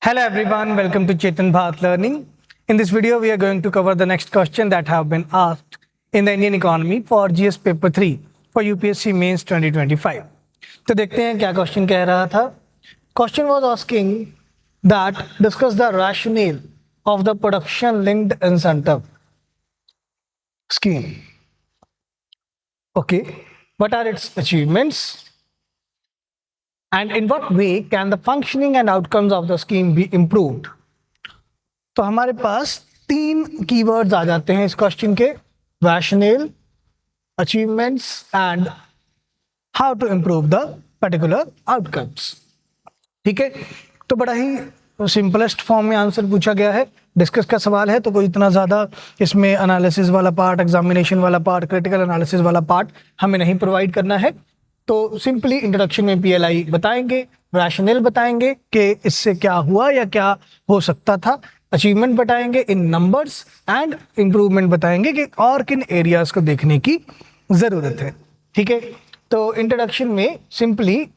Hello everyone, welcome to Chetan Bharat Learning. In this video, we are going to cover the next question that have been asked in the Indian economy for GS paper 3 for UPSC Mains 2025. तो देखते हैं क्या question कह रहा था. Question was asking that discuss the rationale of the production linked incentive scheme. Okay, what are its achievements? And in what way can the functioning and outcomes of the scheme be improved? तो हमारे पास तीन keywords आ जाते हैं इस question के, rational, achievements and how to improve the particular outcomes. ठीक है, तो बड़ा ही सिंपलेस्ट फॉर्म में आंसर पूछा गया है. डिस्कस का सवाल है तो कोई इतना ज़्यादा इसमें एनालिसिस वाला पार्ट, एग्जामिनेशन वाला पार्ट, क्रिटिकल एनालिसिस वाला पार्ट हमें नहीं प्रोवाइड करना है. तो सिंपली इंट्रोडक्शन में पीएलआई बताएंगे, रैशनल बताएंगे कि इससे क्या हुआ या क्या हो सकता था, अचीवमेंट बताएंगे इन नंबर्स एंड इम्प्रूवमेंट बताएंगे कि और किन एरियाज को देखने की ज़रूरत है. ठीक है, तो इंट्रोडक्शन में सिंपली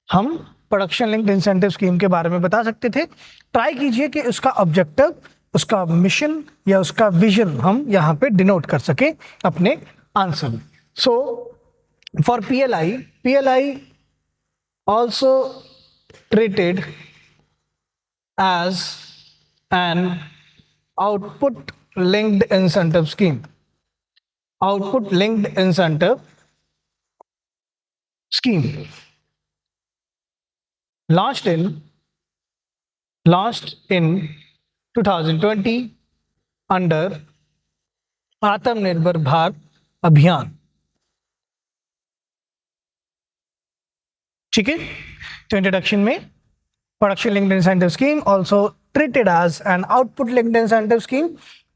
हम प्रोडक्शन लिंक्ड इंसेंटिव स्कीम के बारे में बता सकते थे. ट्राई कीजिए कि उसका ऑब्जेक्टिव, उसका मिशन या उसका विजन हम यहाँ पे डिनोट कर सके अपने आंसर में. सो for PLI also treated as an output linked incentive scheme. Output linked incentive scheme launched in 2020 under आत्मनिर्भर भारत अभियान. ठीक है, तो इंट्रोडक्शन में production linked incentive scheme also treated as an output linked incentive scheme.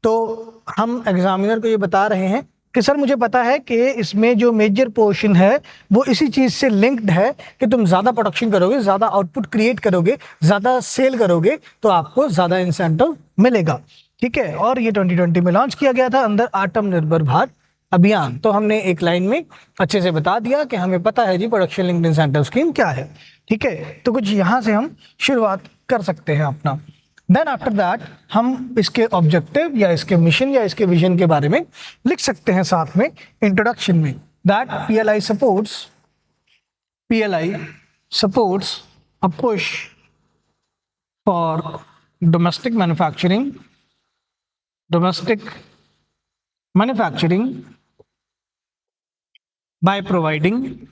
तो हम examiner को ये बता रहे हैं कि सर मुझे पता है कि इसमें जो मेजर पोर्शन है वो इसी चीज़ से लिंक्ड है कि तुम ज़्यादा प्रोडक्शन करोगे, ज़्यादा आउटपुट क्रिएट करोगे, ज़्यादा सेल करोगे तो आपको ज़्यादा इंसेंटिव मिलेगा. ठीक है, और ये 2020 में लॉन्च किया गया था अंदर आत्मनिर्भर भारत अभियान. तो हमने एक लाइन में अच्छे से बता दिया कि हमें पता है जी प्रोडक्शन लिंक्ड इंसेंटिव स्कीम क्या है. ठीक है, तो कुछ यहाँ से हम शुरुआत कर सकते हैं अपना. देन आफ्टर दैट हम इसके ऑब्जेक्टिव या इसके मिशन या इसके विजन के बारे में लिख सकते हैं साथ में इंट्रोडक्शन में. That PLI supports a push for domestic manufacturing by providing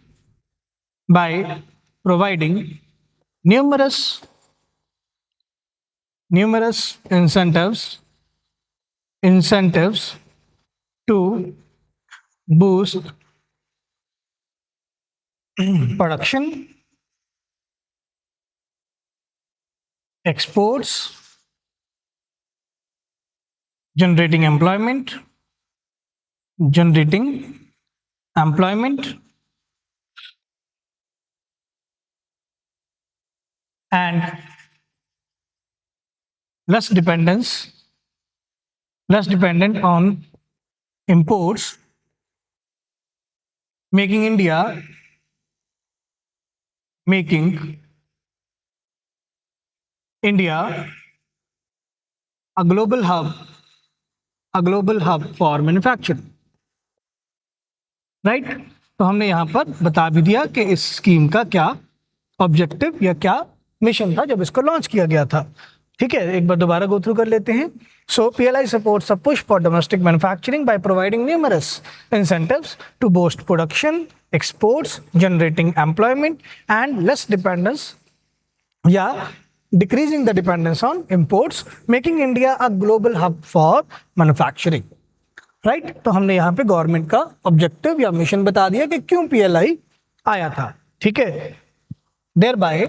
numerous incentives to boost production, exports, generating employment and less dependent on imports, making India a global hub for manufacturing. Right, तो हमने यहाँ पर बता भी दिया कि इस scheme का क्या ऑब्जेक्टिव या क्या मिशन था जब इसको लॉन्च किया गया था. ठीक है, एक बार दोबारा गो थ्रू कर लेते हैं. सो PLI supports a push for domestic manufacturing by providing numerous incentives to boost production, exports, generating employment and less dependence, decreasing the dependence on imports, making India a global hub for manufacturing. Right, तो हमने यहाँ पे government का objective या mission बता दिया कि क्यों PLI आया था. ठीक है, thereby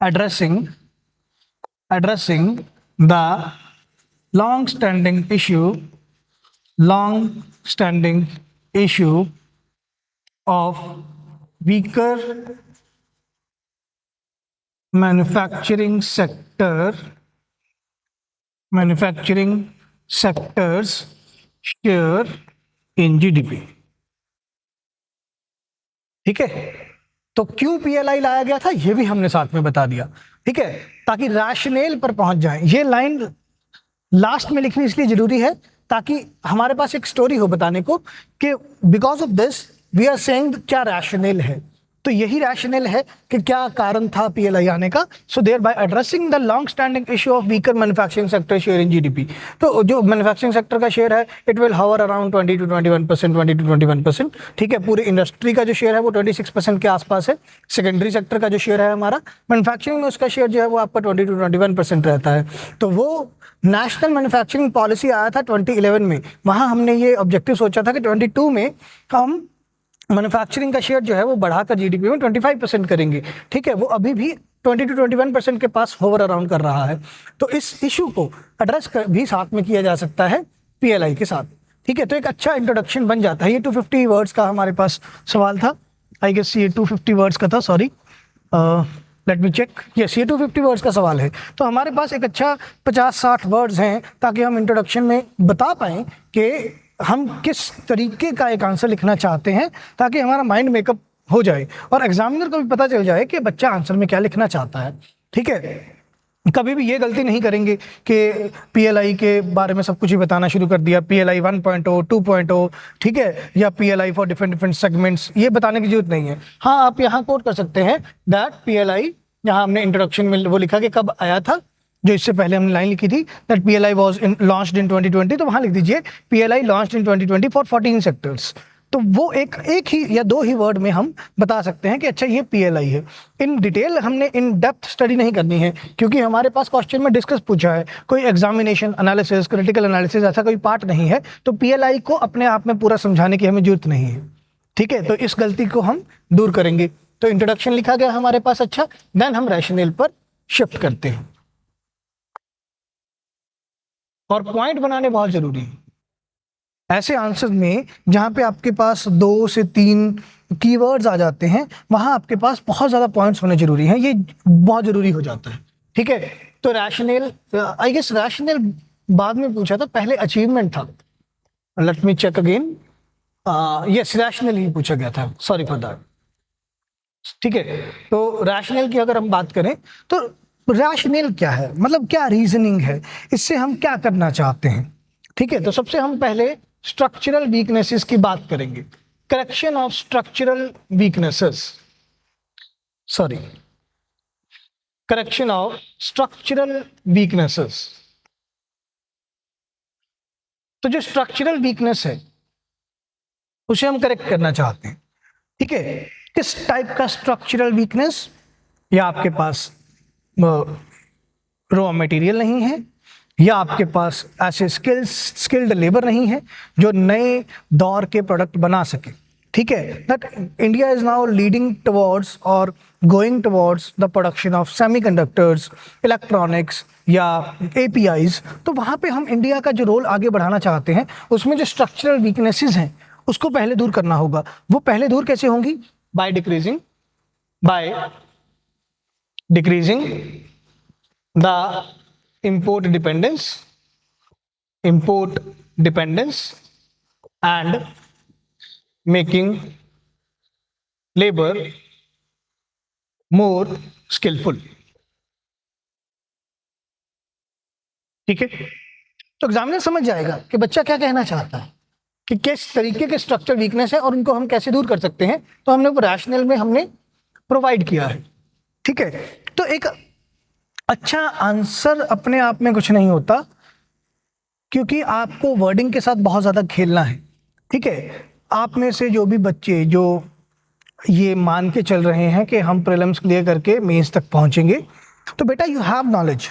addressing the long-standing issue of weaker manufacturing sector's share in GDP. ठीक है, तो क्यों पीएलआई लाया गया था ये भी हमने साथ में बता दिया, ठीक है, ताकि रैशनेल पर पहुंच जाए। ये लाइन लास्ट में लिखनी इसलिए जरूरी है ताकि हमारे पास एक स्टोरी हो बताने को कि because of this we are saying क्या रैशनल है। तो यही रैशनल है कि क्या कारण था पीएलआई आने का। So thereby addressing the long standing issue of weaker manufacturing sector share in GDP. तो जो मैन्युफैक्चरिंग सेक्टर का शेयर है it will hover around 20 to 21%, 20 to 21%, ठीक है। पूरे इंडस्ट्री का जो शेयर है वो 26% के आसपास है। सेकेंडरी सेक्टर का जो शेयर है हमारा मैन्युफैक्चरिंग में, उसका शेयर जो है वो आपका 20 to 21% रहता है। तो वो नेशनल मैन्युफैक्चरिंग पॉलिसी आया था 2011 में, वहाँ हमने ये ऑब्जेक्टिव सोचा था कि 22 में हम मैन्युफैक्चरिंग का शेयर जो है वो बढ़ाकर जीडीपी में 25% करेंगे, ठीक है। वो अभी भी 20 to 21% के पास होवर अराउंड कर रहा है। तो इस इशू को एड्रेस भी साथ में किया जा सकता है पीएलआई के साथ, ठीक है। तो एक अच्छा इंट्रोडक्शन बन जाता है। ये 250 वर्ड्स का हमारे पास सवाल था, आई गेस ये 250 वर्ड्स का था, sorry let me check, yes ये 250 वर्ड्स का सवाल है। तो हमारे पास एक अच्छा 50-60 वर्ड्स हैं ताकि हम इंट्रोडक्शन में बता पाएँ कि हम किस तरीके का एक आंसर लिखना चाहते हैं, ताकि हमारा माइंड मेकअप हो जाए और एग्जामिनर को भी पता चल जाए कि बच्चा आंसर में क्या लिखना चाहता है, ठीक है। कभी भी ये गलती नहीं करेंगे कि पीएलआई के बारे में सब कुछ ही बताना शुरू कर दिया, पीएलआई 1.0, 2.0, ठीक है, या PLI for different different segments, ये बताने की जरूरत नहीं है। हाँ, आप यहाँ कोट कर सकते हैं दैट पीएलआई, यहाँ हमने इंट्रोडक्शन में वो लिखा कि कब आया था, जो इससे पहले हमने लाइन लिखी थी that PLI was launched in 2020, तो वहाँ लिख दीजिए PLI launched in 2020 for 14 sectors. तो वो एक ही या दो ही वर्ड में हम बता सकते हैं कि अच्छा ये पीएलआई है। इन डिटेल हमने इन डेप्थ स्टडी नहीं करनी है, क्योंकि हमारे पास क्वेश्चन में डिस्कस पूछा है, कोई एग्जामिनेशन एनालिसिस, क्रिटिकल एनालिसिस ऐसा कोई पार्ट नहीं है। तो पीएलआई को अपने आप में पूरा समझाने की हमें जरूरत नहीं है, ठीक है। तो इस गलती को हम दूर करेंगे। तो इंट्रोडक्शन लिखा गया हमारे पास, अच्छा, देन हम रैशनल पर शिफ्ट करते हैं और पॉइंट बनाने बहुत जरूरी है। ऐसे आंसर में जहां पे आपके पास 2 से 3 कीवर्ड्स आ जाते हैं, वहां आपके पास बहुत ज्यादा पॉइंट्स होने जरूरी हैं, ये बहुत जरूरी हो जाता है, ठीक है। तो रैशनल, आई गेस रैशनल बाद में पूछा था, पहले अचीवमेंट था। Let me check again, yes rational ही पूछा गया था, सॉरी फॉर दैट, ठीक है। तो रैशनल की अगर हम बात करें तो रैशनल क्या है, मतलब क्या रीजनिंग है, इससे हम क्या करना चाहते हैं, ठीक है। तो सबसे हम पहले स्ट्रक्चरल वीकनेसेस की बात करेंगे, correction of structural weaknesses, sorry, correction of structural weaknesses. तो जो स्ट्रक्चरल वीकनेस है उसे हम करेक्ट करना चाहते हैं, ठीक है। किस टाइप का स्ट्रक्चरल वीकनेस, या आपके पास रॉ मटेरियल नहीं है, या आपके पास ऐसे स्किल्ड लेबर नहीं है जो नए दौर के प्रोडक्ट बना सके, ठीक है। That India is now leading towards और going towards the production of semiconductors, electronics या एपीआईज। तो वहाँ पे हम इंडिया का जो रोल आगे बढ़ाना चाहते हैं, उसमें जो स्ट्रक्चरल वीकनेसेस हैं उसको पहले दूर करना होगा। वो पहले दूर कैसे होंगी? By decreasing the import dependence and making labor more skillful, ठीक है। तो एग्जामिनर समझ जाएगा कि बच्चा क्या कहना चाहता है, कि किस तरीके के स्ट्रक्चर वीकनेस है और उनको हम कैसे दूर कर सकते हैं। तो हमने वो रैशनल में हमने प्रोवाइड किया है, ठीक है। तो एक अच्छा आंसर अपने आप में कुछ नहीं होता, क्योंकि आपको वर्डिंग के साथ बहुत ज़्यादा खेलना है, ठीक है। आप में से जो भी बच्चे जो ये मान के चल रहे हैं कि हम प्रीलिम्स क्लियर करके मेंस तक पहुंचेंगे, तो बेटा यू हैव नॉलेज,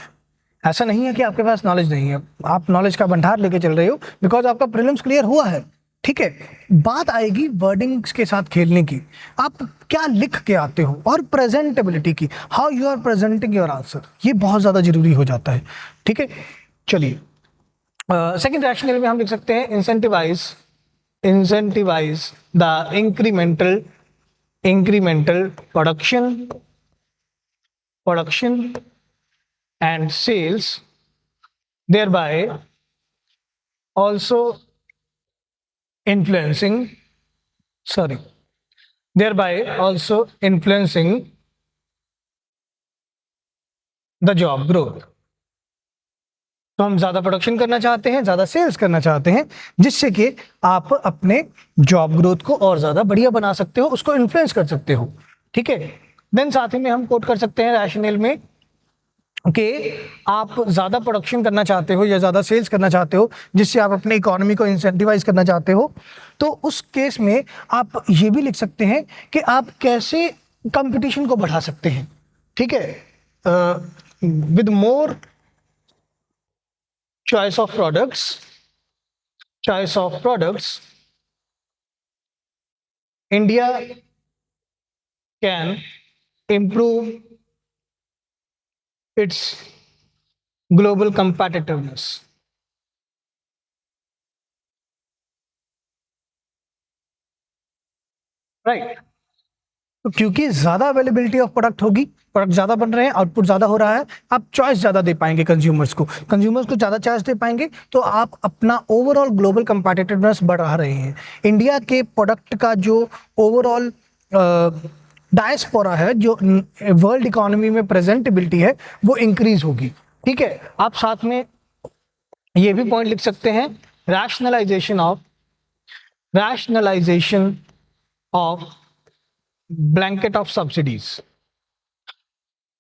ऐसा नहीं है कि आपके पास नॉलेज नहीं है, आप नॉलेज का भंडार लेके चल रहे हो, बिकॉज आपका प्रीलिम्स क्लियर हुआ है, ठीक है। बात आएगी वर्डिंग्स के साथ खेलने की, आप क्या लिख के आते हो, और प्रेजेंटेबिलिटी की, how you are presenting your answer, ये बहुत ज़्यादा जरूरी हो जाता है, ठीक है। चलिए, सेकेंड रैशनल में हम लिख सकते हैं incentivise the incremental production and sales, thereby also influencing thereby also influencing the job growth. तो हम ज़्यादा प्रोडक्शन करना चाहते हैं, ज़्यादा सेल्स करना चाहते हैं, जिससे कि आप अपने जॉब ग्रोथ को और ज़्यादा बढ़िया बना सकते हो, उसको इन्फ्लुएंस कर सकते हो. ठीक है. देन साथ ही में हम कोट कर सकते हैं रैशनल में कि आप ज़्यादा प्रोडक्शन करना चाहते हो या ज़्यादा सेल्स करना चाहते हो, जिससे आप अपनी इकोनॉमी को इंसेंटिवाइज करना चाहते हो. तो उस केस में आप ये भी लिख सकते हैं कि आप कैसे कंपटीशन को बढ़ा सकते हैं. ठीक है. With more choice of products, India can improve its global competitiveness. Right. तो क्योंकि ज्यादा अवेलेबिलिटी ऑफ प्रोडक्ट होगी, प्रोडक्ट ज्यादा बन रहे हैं, आउटपुट ज्यादा हो रहा है, आप चॉइस ज्यादा दे पाएंगे कंज्यूमर्स को ज्यादा चॉइस दे पाएंगे, तो आप अपना ओवरऑल ग्लोबल कंपेटिटिवनेस बढ़ा रहे हैं. इंडिया के प्रोडक्ट का जो ओवरऑल डायस्पोरा है, जो वर्ल्ड इकोनॉमी में प्रेजेंटेबिलिटी है, वो इंक्रीज होगी. ठीक है. आप साथ में ये भी पॉइंट लिख सकते हैं, rationalisation of blanket of subsidies.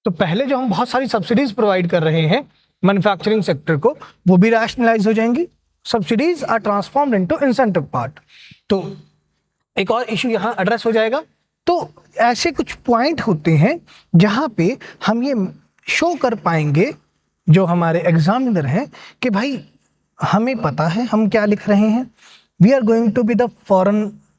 तो पहले जो हम बहुत सारी सब्सिडीज प्रोवाइड कर रहे हैं मैन्युफैक्चरिंग सेक्टर को, वो भी रैशनलाइज हो जाएंगी. Subsidies are transformed into incentive part. तो एक और इशू यहाँ एड्रेस हो जाएगा. तो ऐसे कुछ पॉइंट होते हैं जहां पे हम ये शो कर पाएंगे, जो हमारे एग्जामिनर हैं, कि भाई हमें पता है हम क्या लिख रहे हैं. We are going to be the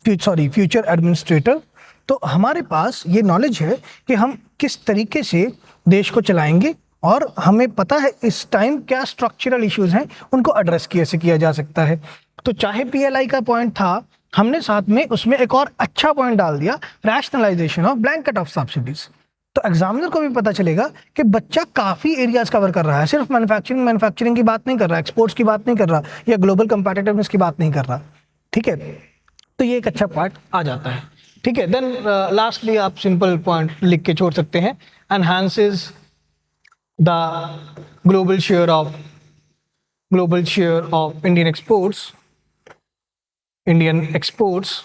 future administrator. तो हमारे पास ये नॉलेज है कि हम किस तरीके से देश को चलाएंगे, और हमें पता है इस टाइम क्या स्ट्रक्चरल इश्यूज हैं, उनको एड्रेस कैसे किया जा सकता है. तो चाहे पीएलआई का पॉइंट था, हमने साथ में उसमें एक और अच्छा पॉइंट डाल दिया, rationalisation of blanket of subsidies. तो एग्जामिनर को भी पता चलेगा कि बच्चा काफी एरियाज कवर कर रहा है, सिर्फ मैन्युफैक्चरिंग की बात नहीं कर रहा, एक्सपोर्ट्स की बात नहीं कर रहा, या ग्लोबल कंपेटिटिवनेस की बात नहीं कर रहा. ठीक है. तो ये एक अच्छा पार्ट आ जाता है. ठीक है. देन लास्टली आप सिंपल पॉइंट लिख के छोड़ सकते हैं, enhances the global share of Indian exports,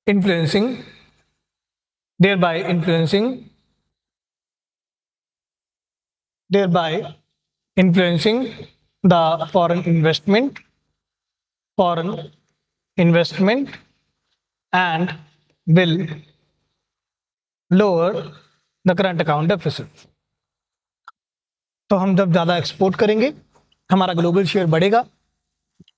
influencing thereby influencing the foreign investment and will lower the current account deficit. तो हम जब ज़्यादा एक्सपोर्ट करेंगे, हमारा ग्लोबल शेयर बढ़ेगा.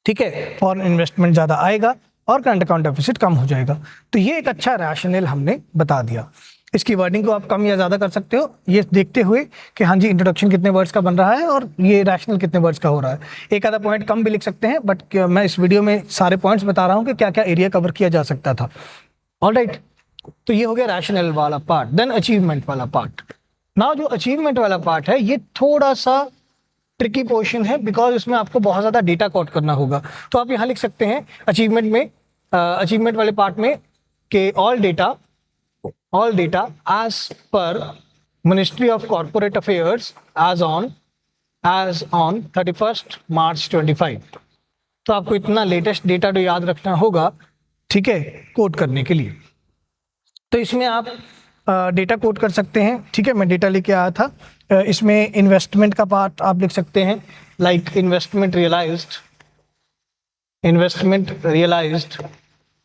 ठीक है. फॉरेन इन्वेस्टमेंट ज़्यादा आएगा और करंट अकाउंट डेफिसिट कम हो जाएगा. तो ये एक अच्छा रैशनल हमने बता दिया. इसकी वर्डिंग को आप कम या ज़्यादा कर सकते हो, ये देखते हुए कि हाँ जी इंट्रोडक्शन कितने वर्ड्स का बन रहा है और ये रैशनल कितने वर्ड्स का हो रहा है. एक आधा पॉइंट कम भी लिख सकते हैं, बट मैं इस वीडियो में सारे पॉइंट्स बता रहा हूँ कि क्या क्या एरिया कवर किया जा सकता था. ऑलराइट. तो ये हो गया रैशनल वाला पार्ट. देन अचीवमेंट वाला पार्ट. नाउ जो अचीवमेंट वाला पार्ट है, ये थोड़ा सा ट्रिकी पोर्शन है, बिकॉज इसमें आपको बहुत ज़्यादा डेटा कोड करना होगा. तो आप यहाँ लिख सकते हैं अचीवमेंट वाले पार्ट में कि all data as per ministry of corporate affairs as on 31 March 25. तो आपको इतना लेटेस्ट डेटा तो याद रखना होगा. ठीक है. कोड करने के लिए तो इसमें आप डेटा कोड कर सकते हैं. ठीक है. मैं डेटा लेके आया था. इसमें इन्वेस्टमेंट का पार्ट आप लिख सकते हैं, like investment realised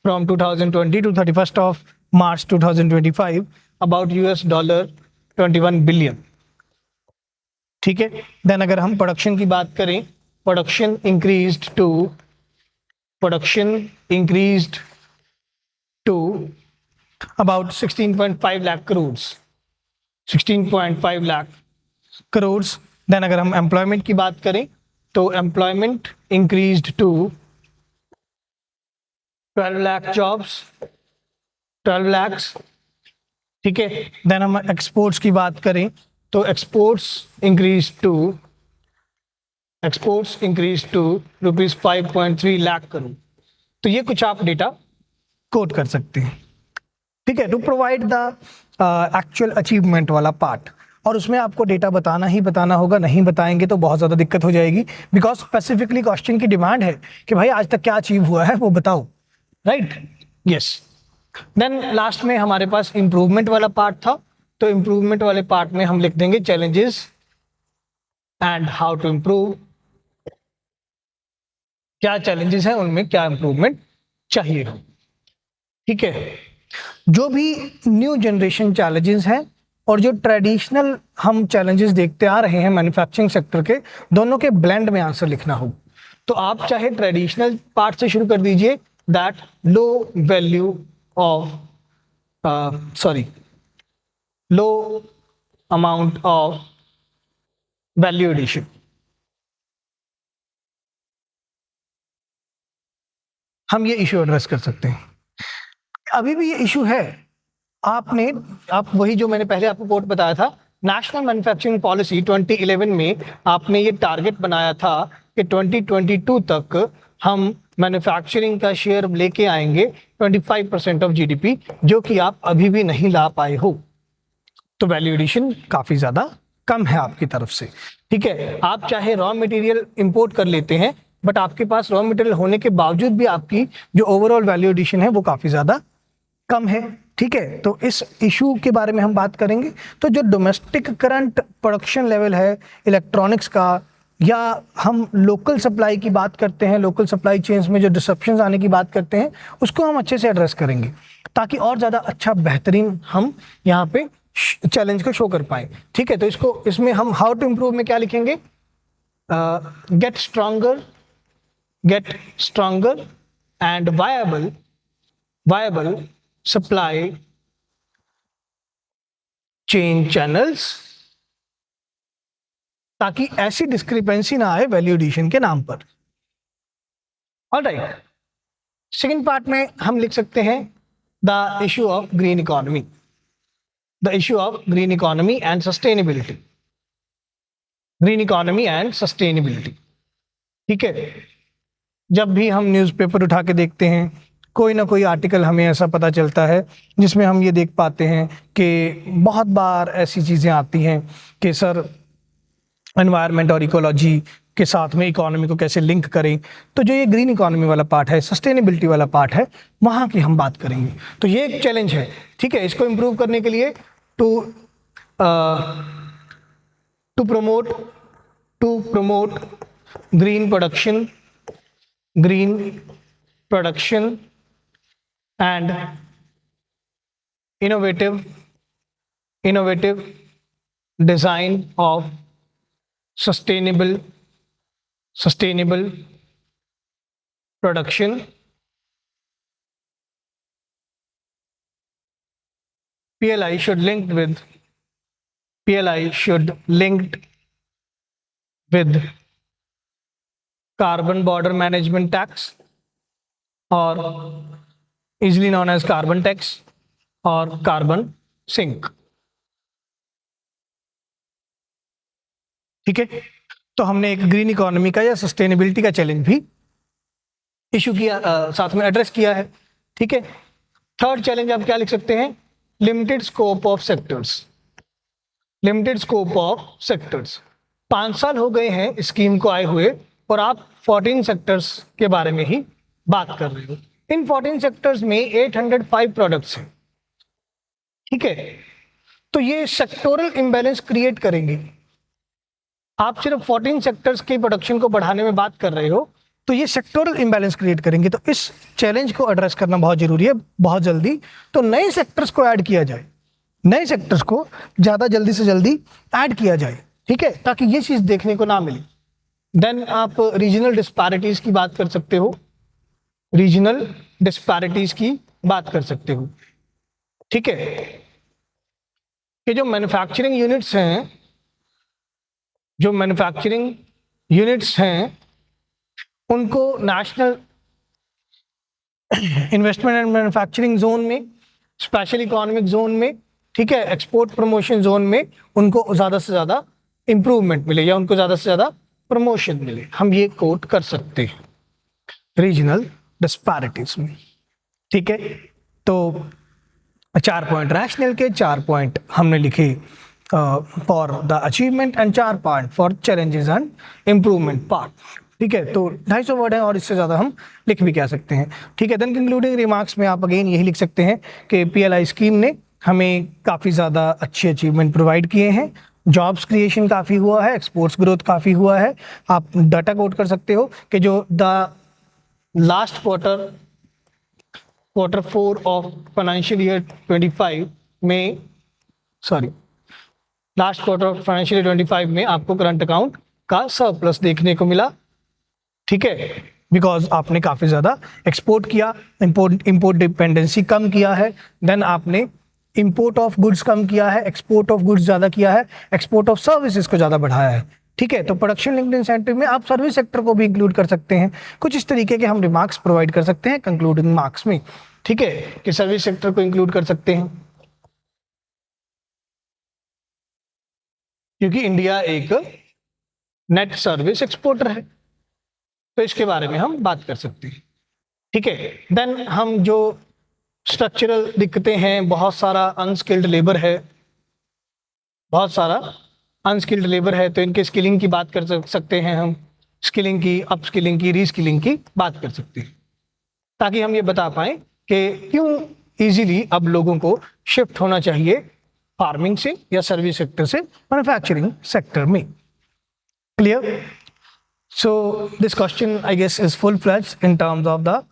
from 2020 to 31st of March 2025 about $21 billion. ठीक है. देन अगर हम प्रोडक्शन की बात करें, production increased to about 16.5 lakh crores. Then अगर हम एम्प्लॉयमेंट की बात करें तो एम्प्लॉयमेंट इंक्रीज्ड टू 12 lakhs. ठीक है. देन हम एक्सपोर्ट्स की बात करें तो exports increase to exports increase to ₹5.3 lakh crore. तो ये कुछ आप डेटा कोट कर सकते हैं, ठीक है, to provide the actual achievement वाला पार्ट। और उसमें आपको डेटा बताना ही बताना होगा, नहीं बताएंगे तो बहुत ज़्यादा दिक्कत हो जाएगी, बिकॉज स्पेसिफिकली क्वेश्चन की डिमांड है कि भाई आज तक क्या अचीव हुआ है वो बताओ, राइट? यस। देन लास्ट में हमारे पास इंप्रूवमेंट वाला पार्ट था, तो इंप्रूवमेंट वाले पार्ट में हम लिख देंगे challenges and how to improve. क्या चैलेंजेस हैं, उनमें क्या इंप्रूवमेंट चाहिए, ठीक है। जो भी न्यू जनरेशन चैलेंजेस हैं और जो ट्रेडिशनल हम चैलेंजेस देखते आ रहे हैं मैन्युफैक्चरिंग सेक्टर के, दोनों के ब्लेंड में आंसर लिखना हो। तो आप चाहे ट्रेडिशनल पार्ट से शुरू कर दीजिए, that low value of low amount of value addition. हम ये इशू एड्रेस कर सकते हैं। अभी भी ये इशू है, आप वही जो मैंने पहले आपको कोट बताया था, नेशनल मैन्युफैक्चरिंग पॉलिसी 2011 में आपने ये टारगेट बनाया था कि 2022 तक हम मैन्युफैक्चरिंग का शेयर लेके आएंगे 25% ऑफ जीडीपी, जो कि आप अभी भी नहीं ला पाए हो। तो वैल्यू एडिशन काफी ज्यादा कम है आपकी तरफ से, ठीक है। आप चाहे रॉ मटेरियल इंपोर्ट कर लेते हैं, बट आपके पास रॉ मटेरियल होने के बावजूद भी आपकी जो ओवरऑल वैल्यू एडिशन है वो काफी ज्यादा कम है, ठीक है। तो इस इशू के बारे में हम बात करेंगे। तो जो डोमेस्टिक करंट प्रोडक्शन लेवल है इलेक्ट्रॉनिक्स का, या हम लोकल सप्लाई की बात करते हैं, लोकल सप्लाई चेन्स में जो डिसरप्शंस आने की बात करते हैं, उसको हम अच्छे से एड्रेस करेंगे, ताकि और ज़्यादा अच्छा बेहतरीन हम यहाँ पे चैलेंज को शो कर पाए, ठीक है। तो इसमें हम हाउ टू इम्प्रूव में क्या लिखेंगे, get stronger and viable supply chain channels, ताकि ऐसी डिस्क्रिपेंसी ना आए वैल्यू एडिशन के नाम पर। ऑलराइट, सेकंड पार्ट में हम लिख सकते हैं the issue of green economy, and sustainability, ठीक है। जब भी हम न्यूज़पेपर उठा के देखते हैं, कोई ना कोई आर्टिकल हमें ऐसा पता चलता है जिसमें हम ये देख पाते हैं कि बहुत बार ऐसी चीज़ें आती हैं कि सर एनवायरनमेंट और इकोलॉजी के साथ में इकोनॉमी को कैसे लिंक करें। तो जो ये ग्रीन इकोनॉमी वाला पार्ट है, सस्टेनेबिलिटी वाला पार्ट है, वहाँ की हम बात करेंगे। तो ये एक चैलेंज है, ठीक है। इसको इम्प्रूव करने के लिए to promote green production and innovative design of sustainable production, PLI should linked with carbon border management tax, or easily known as carbon tax और कार्बन सिंक, ठीक है। तो हमने एक ग्रीन इकोनॉमी का या सस्टेनेबिलिटी का चैलेंज भी इशू किया, साथ में एड्रेस किया है, ठीक है। थर्ड चैलेंज आप क्या लिख सकते हैं, लिमिटेड स्कोप ऑफ सेक्टर्स। 5 साल हो गए हैं स्कीम को आए हुए और आप 14 सेक्टर्स के बारे में ही बात कर रहे हो। इन 14 सेक्टर्स में 805 प्रोडक्ट्स हैं, ठीक है। तो ये सेक्टोरल इम्बैलेंस क्रिएट करेंगे। आप सिर्फ 14 सेक्टर्स के प्रोडक्शन को बढ़ाने में बात कर रहे हो, तो ये सेक्टोरल इम्बैलेंस क्रिएट करेंगे। तो इस चैलेंज को एड्रेस करना बहुत जरूरी है, बहुत जल्दी। तो नए सेक्टर्स को ऐड किया जाए, नए सेक्टर्स को ज़्यादा जल्दी से जल्दी ऐड किया जाए, ठीक है, ताकि ये चीज़ देखने को ना मिले। देन आप रीजनल डिस्पैरिटीज़ की बात कर सकते हो, ठीक है, कि जो मैन्युफैक्चरिंग यूनिट्स हैं उनको national investment and manufacturing zone में, स्पेशल इकोनॉमिक जोन में, ठीक है, एक्सपोर्ट प्रमोशन जोन में उनको ज़्यादा से ज़्यादा इम्प्रूवमेंट मिले या उनको ज़्यादा से ज़्यादा प्रमोशन मिले, हम ये कोट कर सकते हैं रीजनल डिस्पैरिटीज में। ठीक है, तो 4 पॉइंट रैशनल के, 4 पॉइंट हमने लिखे for the achievement and 4 point for challenges and improvement part. ठीक है, तो 250 वर्ड है और इससे ज़्यादा हम लिख भी क्या सकते हैं। ठीक है, देन कंक्लूडिंग रिमार्क्स में आप अगेन यही लिख सकते हैं कि पीएलआई स्कीम ने हमें काफ़ी ज़्यादा अच्छे अचीवमेंट प्रोवाइड किए हैं, जॉब्स क्रिएशन काफ़ी हुआ है, एक्सपोर्ट्स ग्रोथ काफ़ी हुआ है। आप डाटा कोट कर सकते हो कि जो the last quarter 4 of financial year 25 में, sorry last quarter of financial year 25 में आपको करंट अकाउंट का सरप्लस देखने को मिला। ठीक है, बिकॉज आपने काफ़ी ज़्यादा एक्सपोर्ट किया, इंपोर्ट डिपेंडेंसी कम किया है, देन आपने इंपोर्ट ऑफ गुड्स कम किया है, एक्सपोर्ट ऑफ गुड्स ज़्यादा किया है, एक्सपोर्ट ऑफ सर्विसेज को ज़्यादा बढ़ाया है। ठीक है, तो प्रोडक्शन लिंक्ड इंसेंटिव में आप सर्विस सेक्टर को भी इंक्लूड कर सकते हैं। कुछ इस तरीके के हम रिमार्क्स प्रोवाइड कर सकते हैं कंक्लूडिंग मार्क्स में। ठीक है, कि सर्विस सेक्टर को इंक्लूड कर सकते हैं क्योंकि इंडिया एक नेट सर्विस एक्सपोर्टर है, तो इसके बारे में हम बात कर सकते हैं। ठीक है, देन हम जो स्ट्रक्चरल दिक्कतें हैं, बहुत सारा अनस्किल्ड लेबर है, बहुत सारा अनस्किल्ड लेबर है, तो इनके स्किलिंग की बात कर सकते हैं हम, स्किलिंग की, अपस्किलिंग की, रीस्किलिंग की बात कर सकते हैं, ताकि हम ये बता पाएं कि क्यों इजीली अब लोगों को शिफ्ट होना चाहिए फार्मिंग से या सर्विस सेक्टर से मैन्युफैक्चरिंग सेक्टर में। Clear? So this question I guess is full fledged in terms of the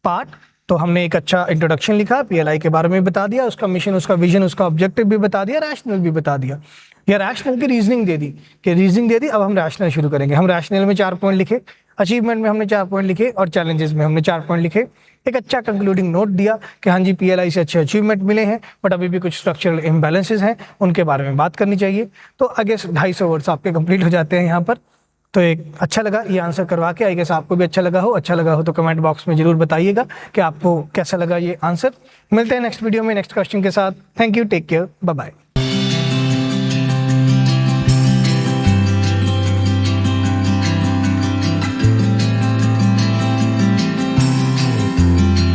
part. तो हमने एक अच्छा इंट्रोडक्शन लिखा, पीएलआई के बारे में बता दिया, उसका मिशन, उसका विजन, उसका ऑब्जेक्टिव भी बता दिया, रैशनल भी बता दिया, या रैशनल की रीजनिंग दे दी कि रीजनिंग दे दी, अब हम रैशनल शुरू करेंगे। हम रैशनल में 4 पॉइंट लिखे, अचीवमेंट में हमने 4 पॉइंट लिखे और चैलेंजेस में हमने 4 पॉइंट लिखे। एक अच्छा कंक्लूडिंग नोट दिया कि हाँ जी पीएलआई से अच्छे अचीवमेंट मिले हैं, बट अभी भी कुछ स्ट्रक्चरल इम्बैलेंसेस हैं, उनके बारे में बात करनी चाहिए। तो आई गेस 250 वर्ड्स आपके कंप्लीट हो जाते हैं यहाँ पर। तो एक अच्छा लगा ये आंसर करवा के, आई गेस आपको भी अच्छा लगा हो तो कमेंट बॉक्स में जरूर बताइएगा कि आपको कैसा लगा ये आंसर। मिलते हैं नेक्स्ट वीडियो में नेक्स्ट क्वेश्चन के साथ। Thank you, take care, bye bye.